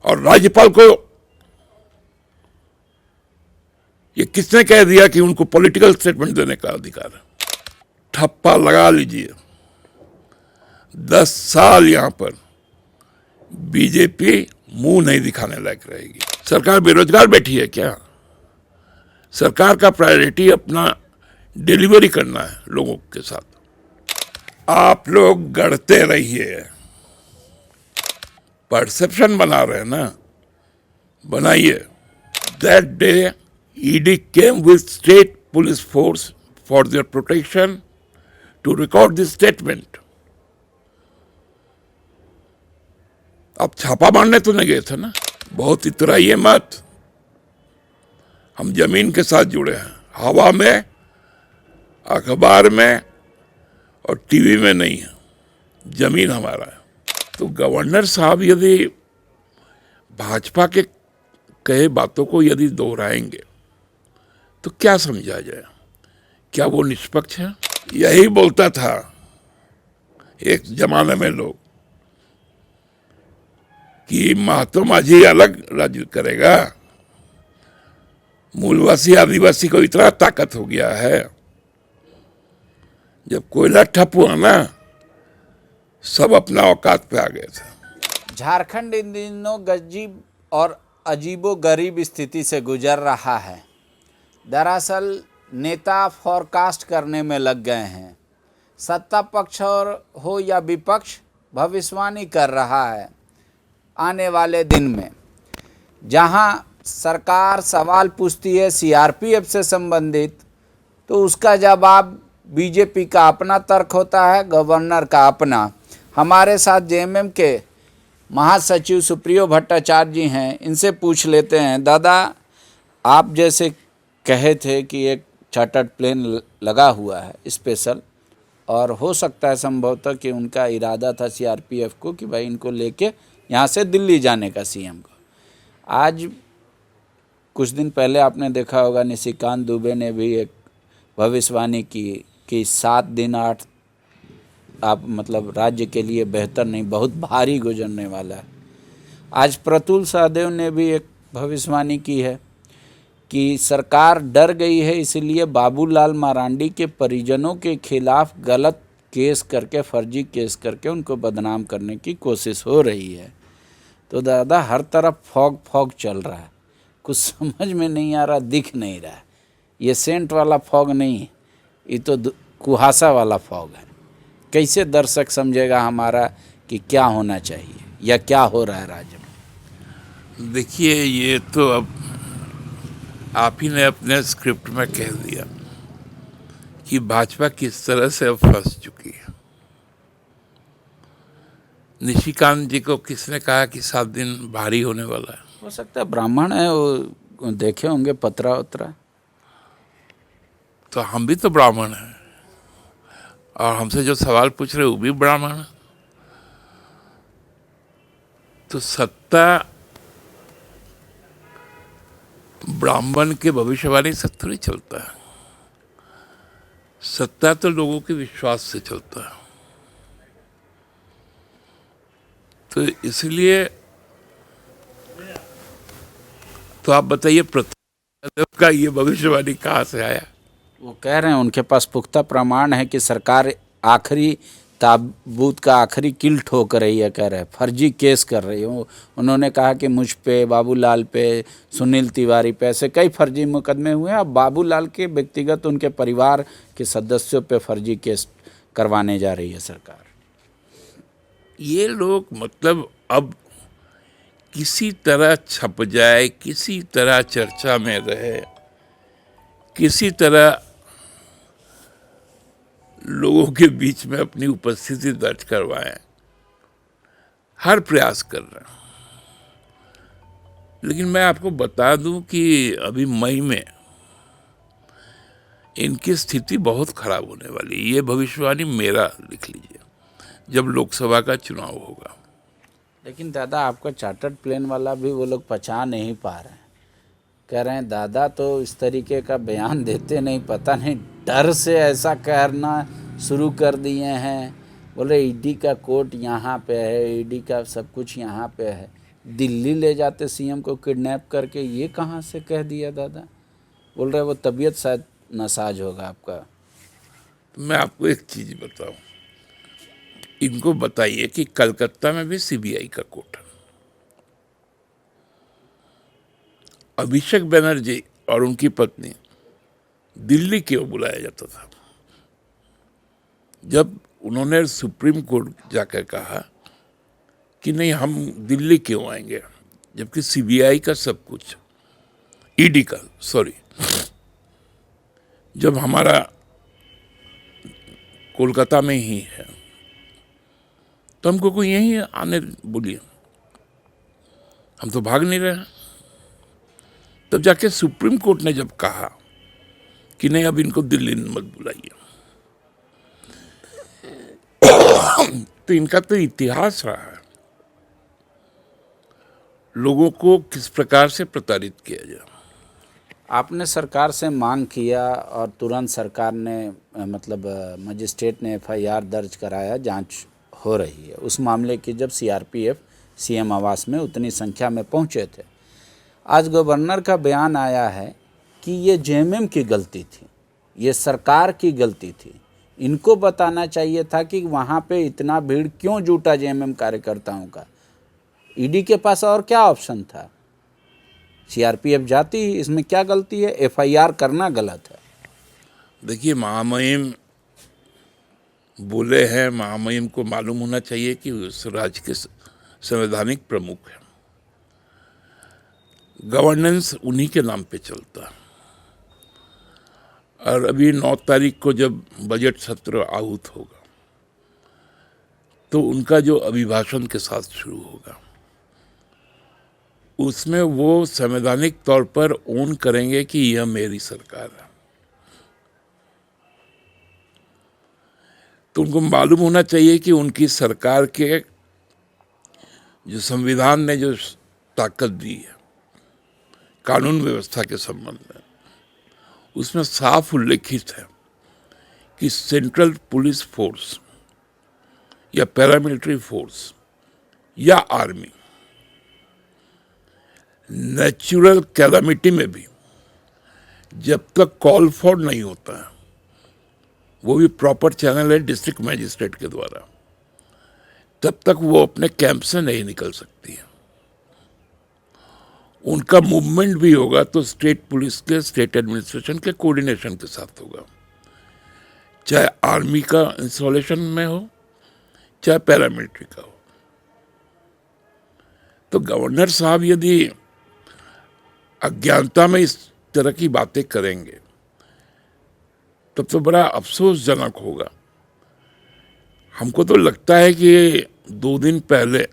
और राज्यपाल को ये किसने कह दिया कि उनको पॉलिटिकल स्टेटमेंट देने का अधिकार है? ठप्पा लगा लीजिए, 10 साल यहां पर बीजेपी मुंह नहीं दिखाने लायक रहेगी। सरकार बेरोजगार बैठी है क्या? सरकार का प्रायोरिटी अपना डिलीवरी करना है लोगों के साथ। आप लोग गढ़ते रहिए, परसेप्शन बना रहे हैं ना, बनाइए। That day ED came with state police force for their protection to record this statement. आप छापा मारने तो नहीं गए थे ना? बहुत इतराइए मत। हम जमीन के साथ जुड़े हैं, हवा में, अखबार में और टीवी में नहीं है। जमीन हमारा है। तो गवर्नर साहब यदि भाजपा के कहे बातों को यदि दोहराएंगे तो क्या समझा जाए? क्या वो निष्पक्ष है? यही बोलता था एक जमाने में लोग कि महात्मा माझी अलग राज्य करेगा, मूलवासी आदिवासी को इतना ताकत हो गया है। जब कोयला ठप हुआ ना, सब अपना औकात पे आ गए थे। झारखंड इन दिनों गजीब और अजीबोगरीब स्थिति से गुजर रहा है। दरअसल नेता फोरकास्ट करने में लग गए हैं। सत्ता पक्ष और हो या विपक्ष भविष्यवाणी कर रहा है आने वाले दिन में। जहां सरकार सवाल पूछती है सीआरपीएफ से संबंधित, तो उसका जवाब बीजेपी का अपना तर्क होता है, गवर्नर का अपना। हमारे साथ जेएमएम के महासचिव सुप्रियो भट्टाचार्य जी हैं, इनसे पूछ लेते हैं। दादा, आप जैसे कहे थे कि एक चार्टर्ड प्लेन लगा हुआ है स्पेशल, और हो सकता है संभवतः कि उनका इरादा था सीआरपीएफ को कि भाई इनको लेके यहाँ से दिल्ली जाने का सीएम को। आज कुछ दिन पहले आपने देखा होगा निशिकांत दुबे ने भी एक भविष्यवाणी की कि 7 दिन 8 आप मतलब राज्य के लिए बेहतर नहीं, बहुत भारी गुजरने वाला है। आज प्रतुल सहदेव ने भी एक भविष्यवाणी की है कि सरकार डर गई है, इसलिए बाबूलाल मरांडी के परिजनों के खिलाफ गलत केस करके, फर्जी केस करके उनको बदनाम करने की कोशिश हो रही है। तो दादा, हर तरफ फॉग फॉग चल रहा है, कुछ समझ में नहीं आ रहा, दिख नहीं रहा है। ये सेंट वाला फॉग नहीं है, ये तो कुहासा वाला फॉग है। कैसे दर्शक समझेगा हमारा कि क्या होना चाहिए या क्या हो रहा है राज्य में? देखिए, ये तो अब आप ही ने अपने स्क्रिप्ट में कह दिया कि भाजपा किस तरह से अब फंस चुकी है। निशिकांत जी को किसने कहा कि 7 दिन भारी होने वाला है? हो सकता है ब्राह्मण है, वो देखे होंगे पत्रा वत्रा। तो हम भी तो ब्राह्मण हैं, और हमसे जो सवाल पूछ रहे वो भी ब्राह्मण है। तो सत्ता ब्राह्मण के भविष्यवाणी से थोड़ी चलता है। सत्ता तो लोगों के विश्वास से चलता है। तो इसलिए तो आप बताइए, प्रताप का ये भविष्यवाणी कहाँ से आया? वो कह रहे हैं उनके पास पुख्ता प्रमाण है कि सरकार आखिरी ताबूत का आखिरी किल ठोक रही है, कह रहे हैं फर्जी केस कर रही है। उन्होंने कहा कि मुझ पे, बाबूलाल पे, सुनील तिवारी पे ऐसे कई फर्जी मुकदमे हुए हैं। अब बाबूलाल के व्यक्तिगत उनके परिवार के सदस्यों पे फर्जी केस करवाने जा रही है सरकार। ये लोग मतलब अब किसी तरह छप जाए, किसी तरह चर्चा में रहे, किसी तरह लोगों के बीच में अपनी उपस्थिति दर्ज करवाएं, हर प्रयास कर रहे हैं। लेकिन मैं आपको बता दूं कि अभी मई में इनकी स्थिति बहुत खराब होने वाली है। ये भविष्यवाणी मेरा लिख लीजिए, जब लोकसभा का चुनाव होगा। लेकिन दादा, आपका चार्टर्ड प्लेन वाला भी वो लोग पचा नहीं पा रहे हैं। कह रहे हैं दादा तो इस तरीके का बयान देते नहीं, पता नहीं डर से ऐसा कहना शुरू कर दिए हैं। बोले ईडी का कोर्ट यहाँ पे है, ईडी का सब कुछ यहाँ पे है। दिल्ली ले जाते सीएम को किडनैप करके, ये कहाँ से कह दिया दादा? बोल रहे वो तबीयत शायद नासाज होगा आपका। तो मैं आपको एक चीज बताऊं, इनको बताइए कि कलकत्ता में भी सीबीआई का कोर्ट है। अभिषेक बनर्जी और उनकी पत्नी दिल्ली क्यों बुलाया जाता था? जब उन्होंने सुप्रीम कोर्ट जाकर कहा कि नहीं हम दिल्ली क्यों आएंगे, जबकि सीबीआई का सब कुछ, ईडी का, सॉरी, जब हमारा कोलकाता में ही है, तो हमको कोई यहीं आने बोलिए, हम तो भाग नहीं रहे हैं। तब जाके सुप्रीम कोर्ट ने जब कहा कि नहीं अब इनको दिल्ली मत बुलाइए, तो इनका तो इतिहास रहा है लोगों को किस प्रकार से प्रताड़ित किया जाए। आपने सरकार से मांग किया और तुरंत सरकार ने मतलब मजिस्ट्रेट ने एफआईआर दर्ज कराया, जांच हो रही है उस मामले की, जब सीआरपीएफ सीएम आवास में उतनी संख्या में पहुंचे थे। आज गवर्नर का बयान आया है कि ये जेएमएम की गलती थी, ये सरकार की गलती थी। इनको बताना चाहिए था कि वहाँ पे इतना भीड़ क्यों जुटा जेएमएम कार्यकर्ताओं का। ईडी के पास और क्या ऑप्शन था? सीआरपीएफ जाती, इसमें क्या गलती है? एफआईआर करना गलत है। देखिए, महामहिम बोले हैं, महामहिम को मालूम होना चाहिए कि उस राज्य के संवैधानिक प्रमुख हैं, गवर्नेंस उन्हीं के नाम पे चलता है। और अभी 9 तारीख को जब बजट सत्र आहूत होगा तो उनका जो अभिभाषण के साथ शुरू होगा, उसमें वो संवैधानिक तौर पर ओन करेंगे कि यह मेरी सरकार है। तो उनको मालूम होना चाहिए कि उनकी सरकार के जो संविधान ने जो ताकत दी है कानून व्यवस्था के संबंध में, उसमें साफ उल्लेखित है कि सेंट्रल पुलिस फोर्स या पैरामिलिट्री फोर्स या आर्मी नेचुरल कैलामिटी में भी जब तक कॉल फॉर नहीं होता है, वो भी प्रॉपर चैनल है डिस्ट्रिक्ट मजिस्ट्रेट के द्वारा, तब तक वो अपने कैंप से नहीं निकल सकती है। उनका मूवमेंट भी होगा तो स्टेट पुलिस के, स्टेट एडमिनिस्ट्रेशन के कोऑर्डिनेशन के साथ होगा, चाहे आर्मी का इंस्टॉलेशन में हो चाहे पैरामिलिट्री का हो। तो गवर्नर साहब यदि अज्ञानता में इस तरह की बातें करेंगे तब तो बड़ा अफसोसजनक होगा। हमको तो लगता है कि 2 दिन पहले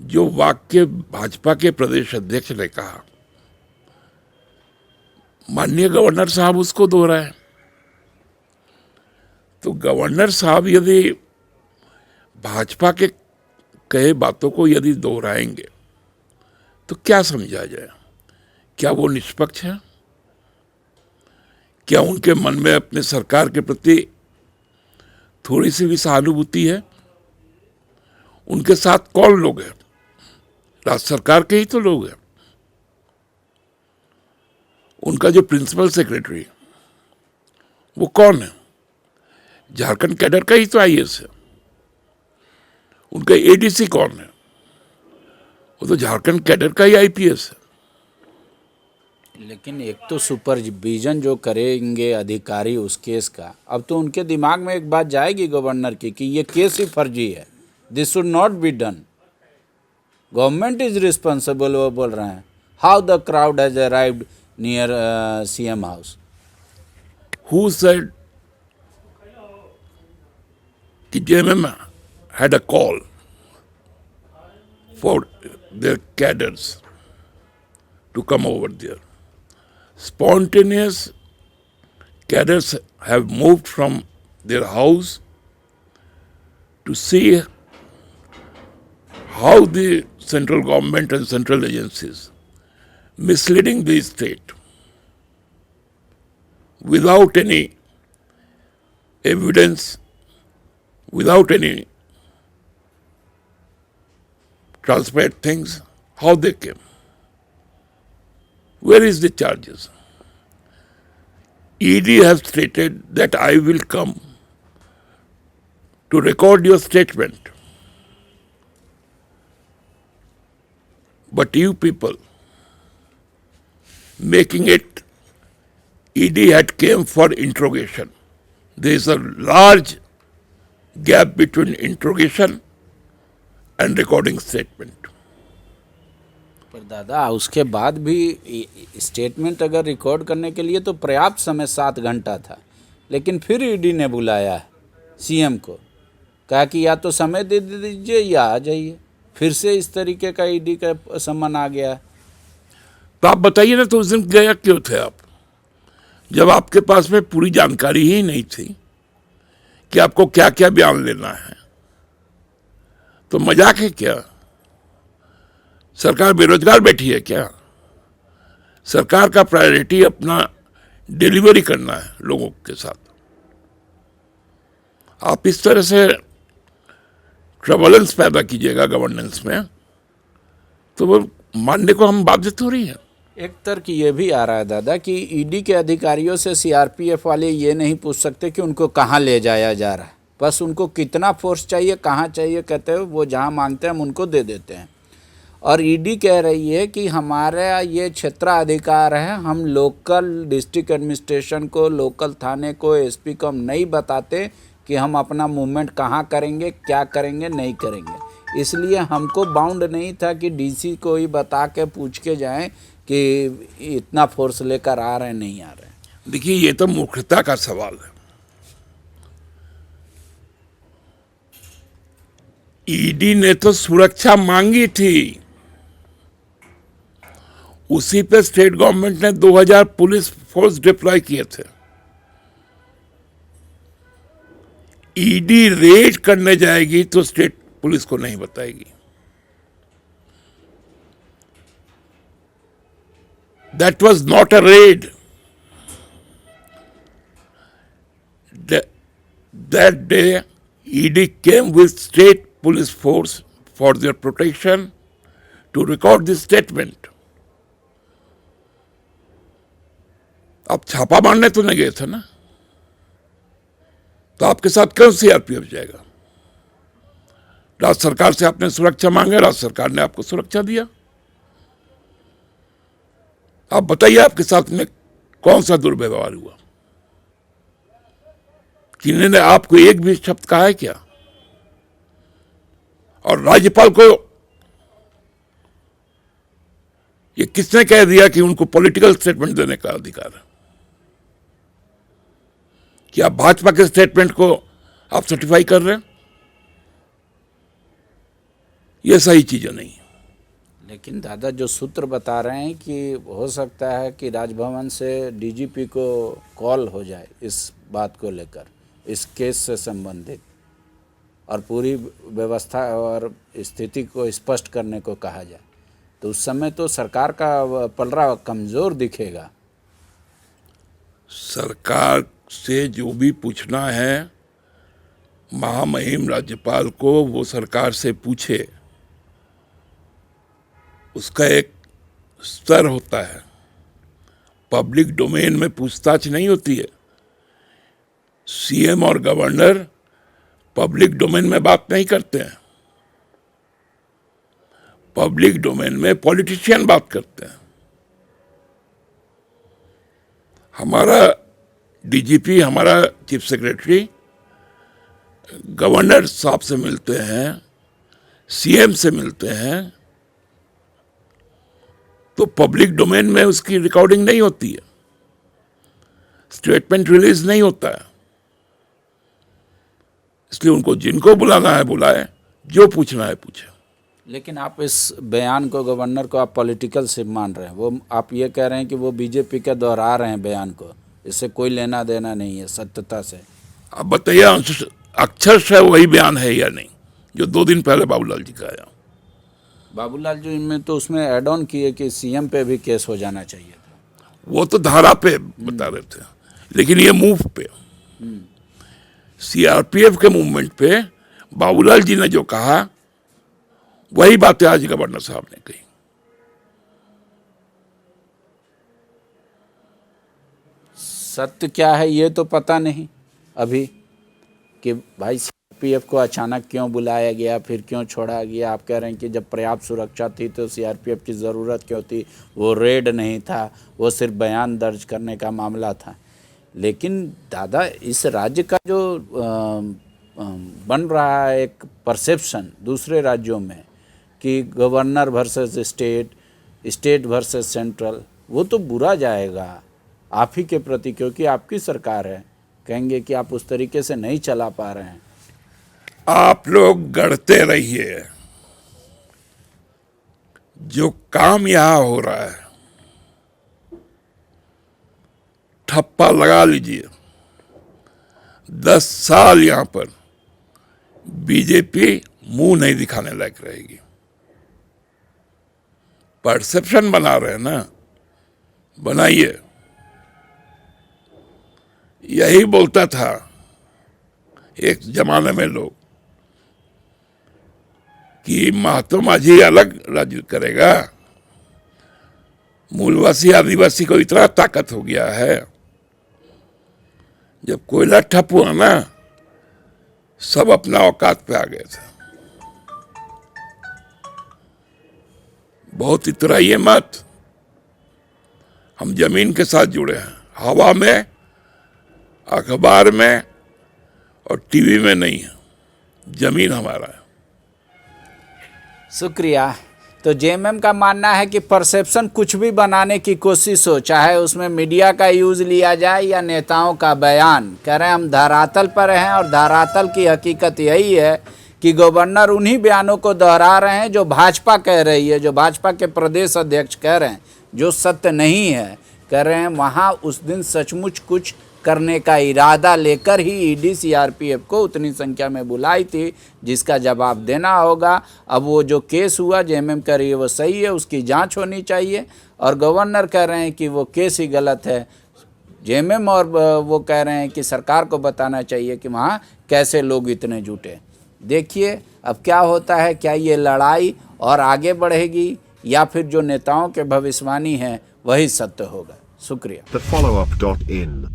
जो वाक्य भाजपा के प्रदेश अध्यक्ष ने कहा, माननीय गवर्नर साहब उसको दोहराए। तो गवर्नर साहब यदि भाजपा के कहे बातों को यदि दोहराएंगे तो क्या समझा जाए? क्या वो निष्पक्ष है? क्या उनके मन में अपने सरकार के प्रति थोड़ी सी भी सहानुभूति है? उनके साथ कौन लोग हैं? राज्य सरकार के ही तो लोग हैं। उनका जो प्रिंसिपल सेक्रेटरी वो कौन है? झारखंड कैडर का ही तो आईएएस है। उनका एडीसी कौन है? वो तो झारखंड कैडर का ही आईपीएस है। लेकिन एक तो सुपरविजन जो करेंगे अधिकारी उस केस का, अब तो उनके दिमाग में एक बात जाएगी गवर्नर की कि ये केस ही फर्जी है, this should not be done, government is responsible. वो बोल रहे हैं how the crowd has arrived near CM house. Who said कि JMM had a call for their cadres to come over there? Spontaneous cadres have moved from their house to see how the central government and central agencies misleading the state without any evidence, without any transparent things, how they came. Where is the charges? ED has stated that I will come to record your statement. But you people making it ED had came for interrogation. There is a large gap between interrogation and recording statement. पर दादा उसके बाद भी statement अगर record करने के लिए तो पर्याप्त समय 7 घंटा था, लेकिन फिर ईडी ने बुलाया है सीएम को, कहा कि या तो समय दे दीजिए या आ जाइए। फिर से इस तरीके का ईडी का सम्मन आ गया। तो आप बताइए ना, तो उस दिन गया क्यों थे आप, जब आपके पास में पूरी जानकारी ही नहीं थी कि आपको क्या क्या बयान लेना है? तो मजाक है क्या? सरकार बेरोजगार बैठी है क्या? सरकार का प्रायोरिटी अपना डिलीवरी करना है लोगों के साथ। आप इस तरह से ट्रबलेंस पैदा कीजिएगा गवर्नेंस में, तो वो मानने को हम बाध्य हो रही हैं। एक तर्क ये भी आ रहा है दादा कि ईडी के अधिकारियों से सीआरपीएफ वाले ये नहीं पूछ सकते कि उनको कहाँ ले जाया जा रहा है, बस उनको कितना फोर्स चाहिए, कहाँ चाहिए, कहते हैं वो जहाँ मांगते हैं हम उनको दे देते हैं। और ईडी कह रही है कि हमारा ये क्षेत्राधिकार है, हम लोकल डिस्ट्रिक्ट एडमिनिस्ट्रेशन को, लोकल थाने को, एसपी को हम नहीं बताते कि हम अपना मूवमेंट कहाँ करेंगे, क्या करेंगे, नहीं करेंगे। इसलिए हमको बाउंड नहीं था कि डीसी को ही बता के पूछ के जाएं कि इतना फोर्स लेकर आ रहे हैं, नहीं आ रहे हैं। देखिए, ये तो मूर्खता का सवाल है। ईडी ने तो सुरक्षा मांगी थी, उसी पे स्टेट गवर्नमेंट ने 2000 पुलिस फोर्स डिप्लॉय किए थे। ईडी रेड करने जाएगी तो स्टेट पुलिस को नहीं बताएगी। That was not a raid. That day, ED came with state police force for their protection to record this statement. आप छापा मारने तो नहीं गए थे ना, तो आपके साथ क्यों सीआरपीएफ जाएगा? राज्य सरकार से आपने सुरक्षा मांगा, राज्य सरकार ने आपको सुरक्षा दिया। आप बताइए आपके साथ में कौन सा दुर्व्यवहार हुआ? किन्हीं ने आपको एक भी शब्द कहा है क्या? और राज्यपाल को ये किसने कह दिया कि उनको पॉलिटिकल स्टेटमेंट देने का अधिकार है? क्या भाजपा के स्टेटमेंट को आप सर्टिफाई कर रहे हैं? ये सही चीजें नहीं। लेकिन दादा जो सूत्र बता रहे हैं कि हो सकता है कि राजभवन से डीजीपी को कॉल हो जाए इस बात को लेकर, इस केस से संबंधित, और पूरी व्यवस्था और स्थिति को स्पष्ट करने को कहा जाए, तो उस समय तो सरकार का पलड़ा कमज़ोर दिखेगा। सरकार से जो भी पूछना है, महामहिम राज्यपाल को वो सरकार से पूछे। उसका एक स्तर होता है, पब्लिक डोमेन में पूछताछ नहीं होती है। सीएम और गवर्नर पब्लिक डोमेन में बात नहीं करते हैं, पब्लिक डोमेन में पॉलिटिशियन बात करते हैं। हमारा डीजीपी, हमारा चीफ सेक्रेटरी गवर्नर साहब से मिलते हैं, सीएम से मिलते हैं, तो पब्लिक डोमेन में उसकी रिकॉर्डिंग नहीं होती है, स्टेटमेंट रिलीज नहीं होता है। इसलिए उनको जिनको बुलाना है बुलाए, जो पूछना है पूछे। लेकिन आप इस बयान को, गवर्नर को, आप पॉलिटिकल से मान रहे हैं। वो आप ये कह रहे हैं कि वो बीजेपी का दोहरा रहे हैं बयान को, इससे कोई लेना देना नहीं है सत्यता से। आप बताइए अक्षर से वही बयान है या नहीं जो 2 दिन पहले बाबूलाल जी का आया? बाबूलाल जी में तो उसमें एड ऑन किए कि सीएम पे भी केस हो जाना चाहिए था। वो तो धारा पे बता रहे थे, लेकिन ये मूव पे, सीआरपीएफ के मूवमेंट पे बाबूलाल जी ने जो कहा वही बातें आज गवर्नर साहब ने कही। सत्य क्या है ये तो पता नहीं अभी कि भाई सीआरपीएफ को अचानक क्यों बुलाया गया, फिर क्यों छोड़ा गया। आप कह रहे हैं कि जब पर्याप्त सुरक्षा थी तो सीआरपीएफ की ज़रूरत क्यों थी, वो रेड नहीं था, वो सिर्फ बयान दर्ज करने का मामला था। लेकिन दादा इस राज्य का जो बन रहा है एक परसेप्शन दूसरे राज्यों में कि governor versus state, state versus central, वो तो बुरा जाएगा आप ही के प्रति, क्योंकि आपकी सरकार है। कहेंगे कि आप उस तरीके से नहीं चला पा रहे हैं। आप लोग गढ़ते रहिए, जो काम यहां हो रहा है ठप्पा लगा लीजिए। 10 साल यहां पर बीजेपी मुंह नहीं दिखाने लायक रहेगी। परसेप्शन बना रहे हैं ना, बनाइए। यही बोलता था एक जमाने में लोग कि महात्मा माझी अलग राज्य करेगा, मूलवासी आदिवासी को इतना ताकत हो गया है। जब कोयला ठप हुआ ना, सब अपना औकात पे आ गए थे। बहुत इतराइए मत, हम जमीन के साथ जुड़े हैं, हवा में, अखबार में और टीवी में नहीं है। जमीन हमारा है। शुक्रिया। तो जेएमएम का मानना है कि परसेप्शन कुछ भी बनाने की कोशिश हो, चाहे उसमें मीडिया का यूज़ लिया जाए या नेताओं का बयान, कह रहे हैं हम धरातल पर हैं और धरातल की हकीकत यही है कि गवर्नर उन्हीं बयानों को दोहरा रहे हैं जो भाजपा कह रही है, जो भाजपा के प्रदेश अध्यक्ष कह रहे हैं, जो सत्य नहीं है। कह रहे हैं वहाँ उस दिन सचमुच कुछ करने का इरादा लेकर ही ईडी सीआरपीएफ को उतनी संख्या में बुलाई थी, जिसका जवाब देना होगा। अब वो जो केस हुआ जेएमएम कह रही है वो सही है, उसकी जांच होनी चाहिए, और गवर्नर कह रहे हैं कि वो केस ही गलत है। जेएमएम और वो कह रहे हैं कि सरकार को बताना चाहिए कि वहाँ कैसे लोग इतने जुटे। देखिए अब क्या होता है, क्या ये लड़ाई और आगे बढ़ेगी या फिर जो नेताओं के भविष्यवाणी हैं वही सत्य होगा। शुक्रिया। TheFollowUp.in.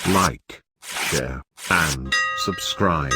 Like, share, and subscribe.